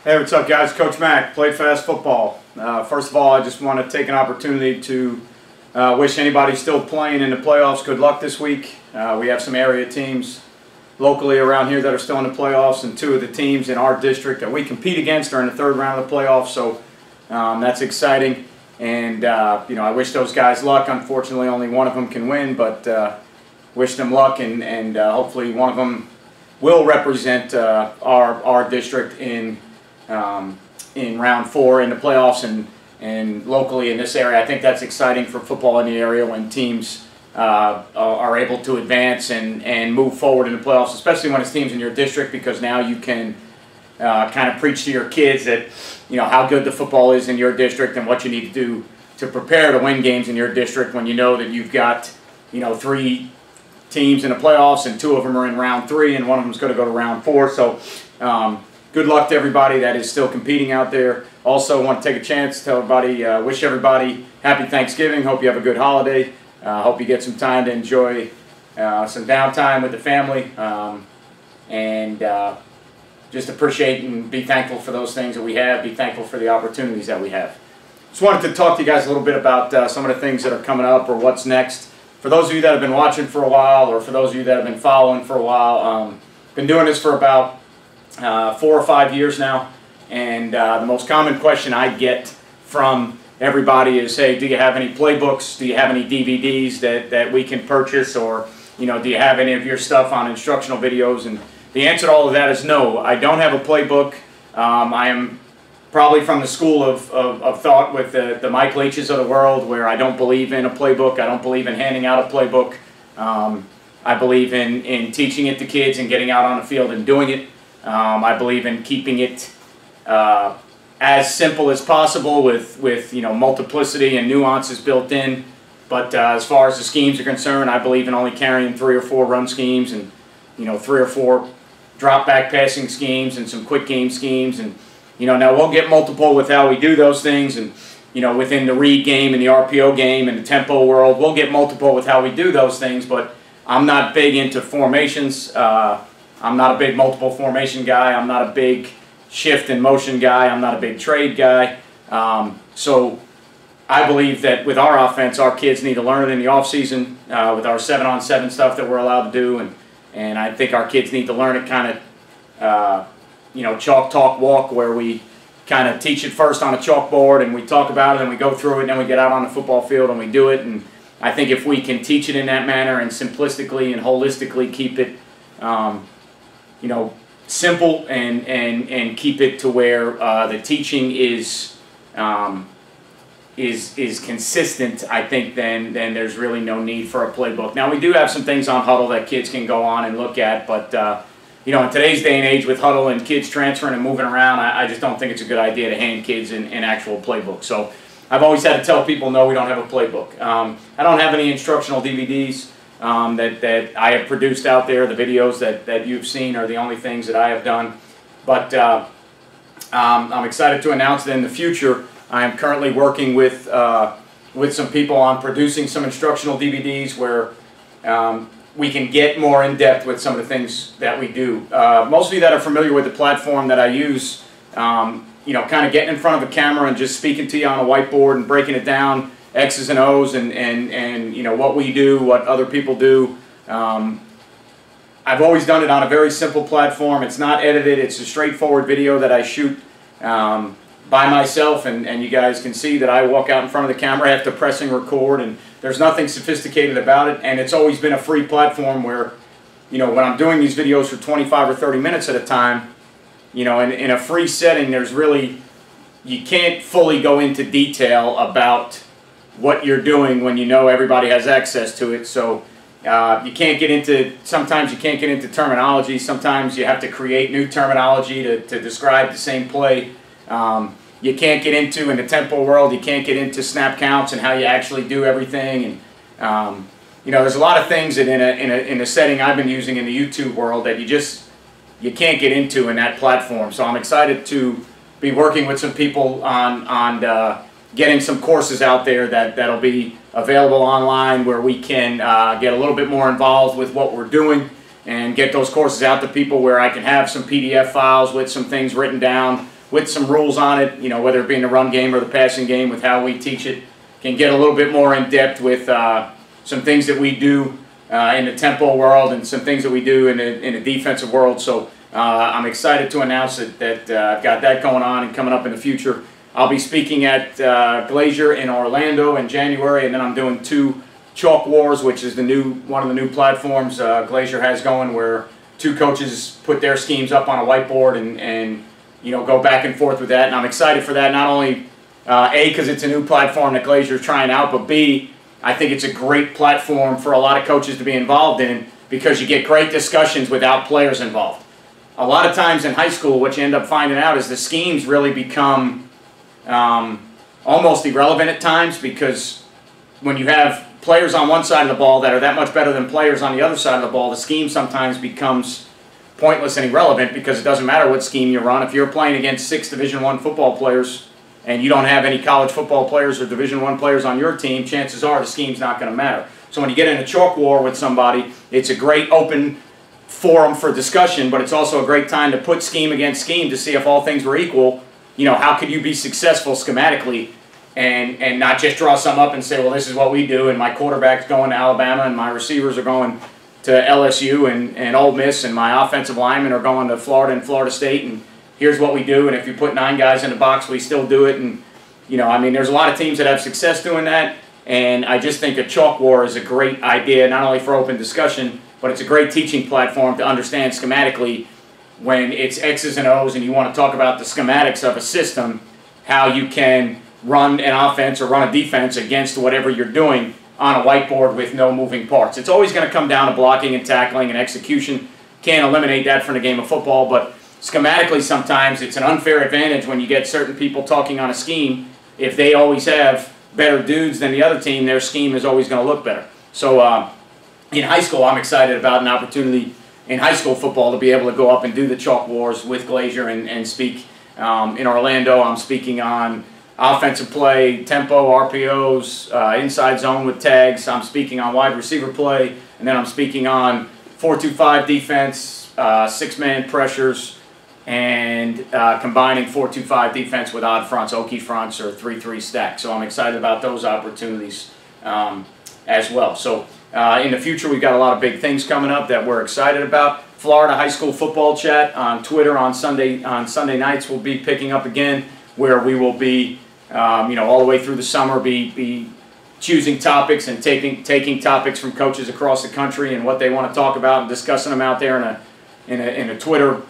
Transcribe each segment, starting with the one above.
Hey, what's up, guys? Coach Mac, PlayFastFootball. First of all, I just want to take an opportunity to wish anybody still playing in the playoffs good luck this week. We have some area teams locally around here that are still in the playoffs, and two of the teams in our district that we compete against are in the third round of the playoffs, so that's exciting. And I wish those guys luck. Unfortunately, only one of them can win, but wish them luck, and hopefully one of them will represent our district in round 4 in the playoffs and locally in this area. I think that's exciting for football in the area when teams are able to advance and move forward in the playoffs, especially when it's teams in your district, because now you can kind of preach to your kids that how good the football is in your district and what you need to do to prepare to win games in your district when you know that you've got 3 teams in the playoffs and 2 of them are in round 3 and one of them is going to go to round 4. So good luck to everybody that is still competing out there. Also want to take a chance to tell everybody, wish everybody happy Thanksgiving. Hope you have a good holiday. Hope you get some time to enjoy some downtime with the family, and just appreciate and be thankful for those things that we have. Be thankful for the opportunities that we have. Just wanted to talk to you guys a little bit about some of the things that are coming up or what's next. For those of you that have been watching for a while, or for those of you that have been following for a while, been doing this for about 4 or 5 years now, and the most common question I get from everybody is, hey, do you have any playbooks? Do you have any DVDs that we can purchase? Or do you have any of your stuff on instructional videos? And the answer to all of that is no. I don't have a playbook. I am probably from the school of thought with the Mike Leaches of the world, where I don't believe in a playbook. I don't believe in handing out a playbook. I believe in teaching it to kids and getting out on the field and doing it. I believe in keeping it as simple as possible with multiplicity and nuances built in. But as far as the schemes are concerned, I believe in only carrying 3 or 4 run schemes and 3 or 4 drop back passing schemes and some quick game schemes. And now we'll get multiple with how we do those things, and within the read game and the RPO game and the tempo world, we'll get multiple with how we do those things. But I'm not big into formations. I'm not a big multiple formation guy. I'm not a big shift and motion guy. I'm not a big trade guy. So I believe that with our offense, our kids need to learn it in the offseason with our 7-on-7 stuff that we're allowed to do. And I think our kids need to learn it kind of, chalk, talk, walk, where we kind of teach it first on a chalkboard and we talk about it and we go through it and then we get out on the football field and we do it. And I think if we can teach it in that manner and simplistically and holistically keep it, simple and keep it to where the teaching is consistent, I think then there's really no need for a playbook. Now, we do have some things on Huddle that kids can go on and look at, but in today's day and age with Huddle and kids transferring and moving around, I just don't think it's a good idea to hand kids an actual playbook. So I've always had to tell people, no, we don't have a playbook. I don't have any instructional DVDs that I have produced out there. The videos that you've seen are the only things that I have done. But I'm excited to announce that in the future, I am currently working with some people on producing some instructional DVDs where we can get more in depth with some of the things that we do. Most of you that are familiar with the platform that I use, kind of getting in front of a camera and just speaking to you on a whiteboard and breaking it down, X's and O's, and what we do, what other people do. I've always done it on a very simple platform. It's not edited. It's a straightforward video that I shoot by myself, and you guys can see that I walk out in front of the camera after pressing record, and there's nothing sophisticated about it. And it's always been a free platform where, when I'm doing these videos for 25 or 30 minutes at a time, in a free setting, there's really, you can't fully go into detail about what you're doing when everybody has access to it. So you can't get into, sometimes you can't get into terminology. Sometimes you have to create new terminology to describe the same play. You can't get into, in the tempo world, you can't get into snap counts and how you actually do everything. And there's a lot of things that in a setting I've been using in the YouTube world that you can't get into in that platform. So I'm excited to be working with some people on getting some courses out there that'll be available online, where we can get a little bit more involved with what we're doing and get those courses out to people, where I can have some PDF files with some things written down with some rules on it, whether it be in the run game or the passing game, with how we teach it, can get a little bit more in depth with some things that we do in the tempo world and some things that we do in the defensive world. So I'm excited to announce that I've got that going on and coming up in the future. I'll be speaking at Glacier in Orlando in January, and then I'm doing 2 Chalk Wars, which is one of the new platforms Glacier has going, where 2 coaches put their schemes up on a whiteboard and go back and forth with that. And I'm excited for that, not only A, because it's a new platform that Glacier is trying out, but B, I think it's a great platform for a lot of coaches to be involved in, because you get great discussions without players involved. A lot of times in high school, what you end up finding out is the schemes really become almost irrelevant at times, because when you have players on one side of the ball that are that much better than players on the other side of the ball, the scheme sometimes becomes pointless and irrelevant, because it doesn't matter what scheme you run. If you're playing against 6 Division I football players and you don't have any college football players or Division I players on your team, chances are the scheme's not going to matter. So when you get in a chalk war with somebody, it's a great open forum for discussion, but it's also a great time to put scheme against scheme to see if all things were equal. How could you be successful schematically and not just draw something up and say, well, this is what we do, and my quarterback's going to Alabama, and my receivers are going to LSU and Ole Miss, and my offensive linemen are going to Florida and Florida State, and here's what we do, and if you put 9 guys in the box, we still do it. And there's a lot of teams that have success doing that, and I just think a chalk war is a great idea, not only for open discussion, but it's a great teaching platform to understand schematically when it's X's and O's and you want to talk about the schematics of a system, how you can run an offense or run a defense against whatever you're doing on a whiteboard with no moving parts. It's always going to come down to blocking and tackling and execution. Can't eliminate that from the game of football, but schematically sometimes it's an unfair advantage when you get certain people talking on a scheme. If they always have better dudes than the other team, their scheme is always going to look better. So in high school, I'm excited about an opportunity in high school football to be able to go up and do the chalk wars with Glacier and speak. In Orlando, I'm speaking on offensive play, tempo, RPOs, inside zone with tags. I'm speaking on wide receiver play, and then I'm speaking on 4-2-5 defense, 6-man pressures, and combining 4-2-5 defense with odd fronts, Okie fronts, or 3-3 stack. So I'm excited about those opportunities as well. So in the future, we've got a lot of big things coming up that we're excited about. Florida High School Football Chat on Twitter on Sunday nights will be picking up again, where we will be, all the way through the summer, be choosing topics and taking topics from coaches across the country and what they want to talk about and discussing them out there in a Twitter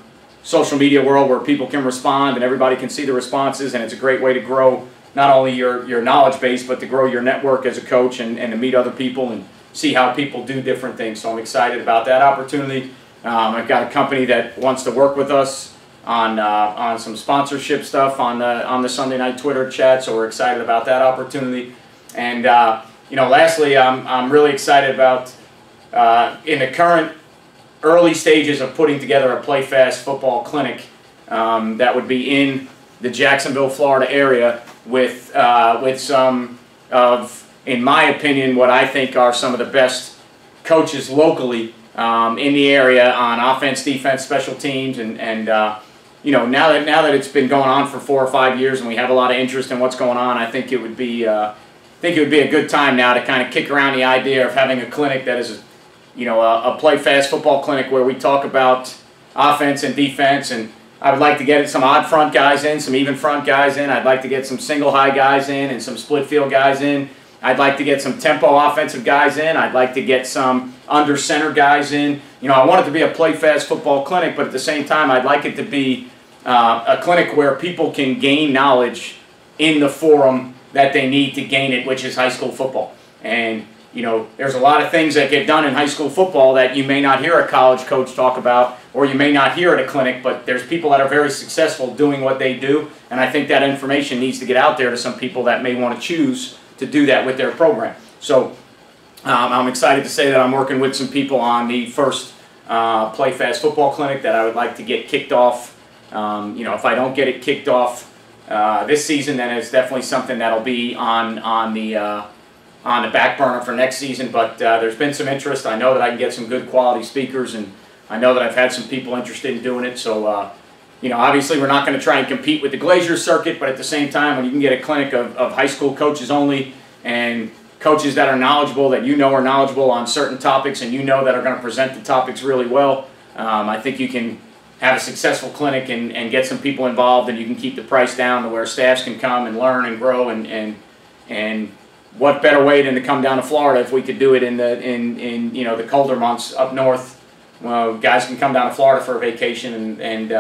social media world where people can respond and everybody can see the responses, and it's a great way to grow not only your knowledge base, but to grow your network as a coach and to meet other people and see how people do different things. So I'm excited about that opportunity. I've got a company that wants to work with us on some sponsorship stuff on the Sunday night Twitter chat, so we're excited about that opportunity. And lastly, I'm really excited about in the current early stages of putting together a PlayFast football clinic that would be in the Jacksonville, Florida area with some of, in my opinion, what I think are some of the best coaches locally in the area on offense, defense, special teams, and now that it's been going on for 4 or 5 years and we have a lot of interest in what's going on, I think it would be a good time now to kind of kick around the idea of having a clinic that is, a PlayFast football clinic where we talk about offense and defense. And I would like to get some odd front guys in, some even front guys in. I'd like to get some single high guys in and some split field guys in. I'd like to get some tempo offensive guys in. I'd like to get some under center guys in. I want it to be a PlayFast football clinic, but at the same time, I'd like it to be a clinic where people can gain knowledge in the forum that they need to gain it, which is high school football. And there's a lot of things that get done in high school football that you may not hear a college coach talk about, or you may not hear at a clinic, but there's people that are very successful doing what they do, and I think that information needs to get out there to some people that may want to choose to do that with their program. So I'm excited to say that I'm working with some people on the first PlayFast football clinic that I would like to get kicked off. If I don't get it kicked off this season, then it's definitely something that'll be on the back burner for next season. But there's been some interest. I know that I can get some good quality speakers, and I know that I've had some people interested in doing it. So obviously we're not going to try and compete with the Glazier circuit, but at the same time, when you can get a clinic of high school coaches only and coaches that are knowledgeable, that are knowledgeable on certain topics and that are going to present the topics really well, I think you can have a successful clinic and get some people involved, and you can keep the price down to where staffs can come and learn and grow, and what better way than to come down to Florida if we could do it in the colder months up north. Well, guys can come down to Florida for a vacation and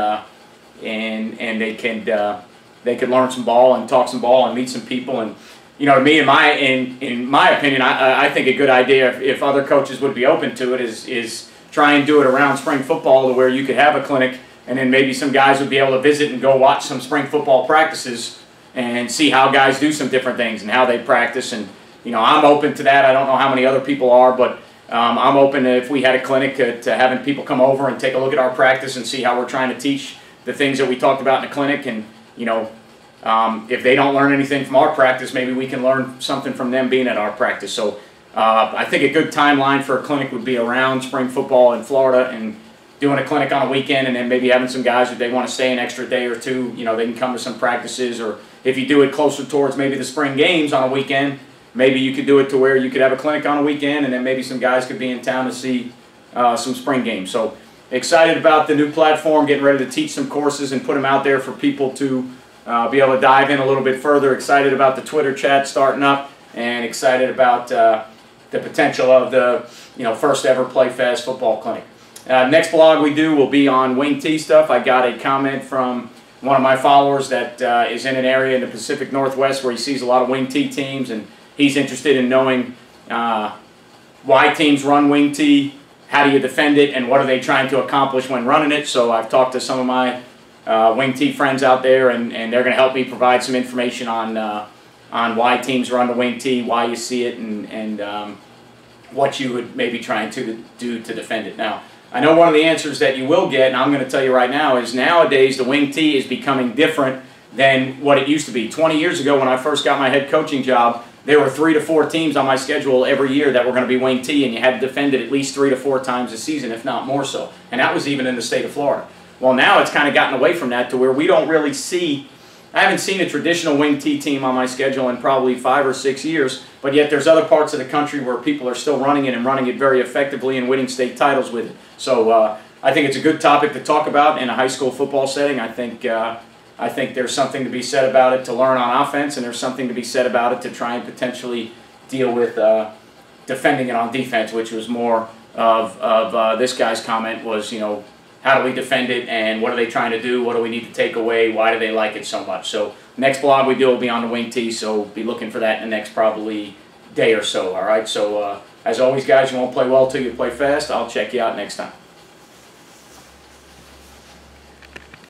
they could learn some ball and talk some ball and meet some people. And to me, in my opinion, I think a good idea if other coaches would be open to it is try and do it around spring football to where you could have a clinic, and then maybe some guys would be able to visit and go watch some spring football practices and see how guys do some different things and how they practice. And I'm open to that. I don't know how many other people are, but I'm open to, if we had a clinic, to having people come over and take a look at our practice and see how we're trying to teach the things that we talked about in the clinic. And if they don't learn anything from our practice, maybe we can learn something from them being at our practice. So I think a good timeline for a clinic would be around spring football in Florida, and doing a clinic on a weekend, and then maybe having some guys, if they want to stay an extra day or two, they can come to some practices. Or if you do it closer towards maybe the spring games on a weekend, maybe you could do it to where you could have a clinic on a weekend, and then maybe some guys could be in town to see some spring games. So excited about the new platform, getting ready to teach some courses and put them out there for people to be able to dive in a little bit further. Excited about the Twitter chat starting up, and excited about the potential of the first ever PlayFast football clinic. Next blog we do will be on wing T stuff. I got a comment from one of my followers that is in an area in the Pacific Northwest where he sees a lot of wing T teams, and he's interested in knowing why teams run wing T, how do you defend it, and what are they trying to accomplish when running it. So I've talked to some of my wing T friends out there, and they're going to help me provide some information on why teams run the wing T, why you see it, and what you would maybe try to do to defend it. Now, I know one of the answers that you will get, and I'm going to tell you right now, is nowadays the wing T is becoming different than what it used to be. 20 years ago, when I first got my head coaching job, there were 3 to 4 teams on my schedule every year that were going to be wing T, and you had to defend it at least 3 to 4 times a season, if not more so. And that was even in the state of Florida. Well, now it's kind of gotten away from that to where we don't really see, I haven't seen a traditional wing T team on my schedule in probably 5 or 6 years, but yet there's other parts of the country where people are still running it and running it very effectively and winning state titles with it. So I think it's a good topic to talk about in a high school football setting. I think there's something to be said about it to learn on offense, and there's something to be said about it to try and potentially deal with defending it on defense, which was more of this guy's comment was, how do we defend it, and what are they trying to do? What do we need to take away? Why do they like it so much? So next blog we do will be on the wing T, so be looking for that in the next probably day or so, all right? So as always, guys, you won't play well till you play fast. I'll check you out next time.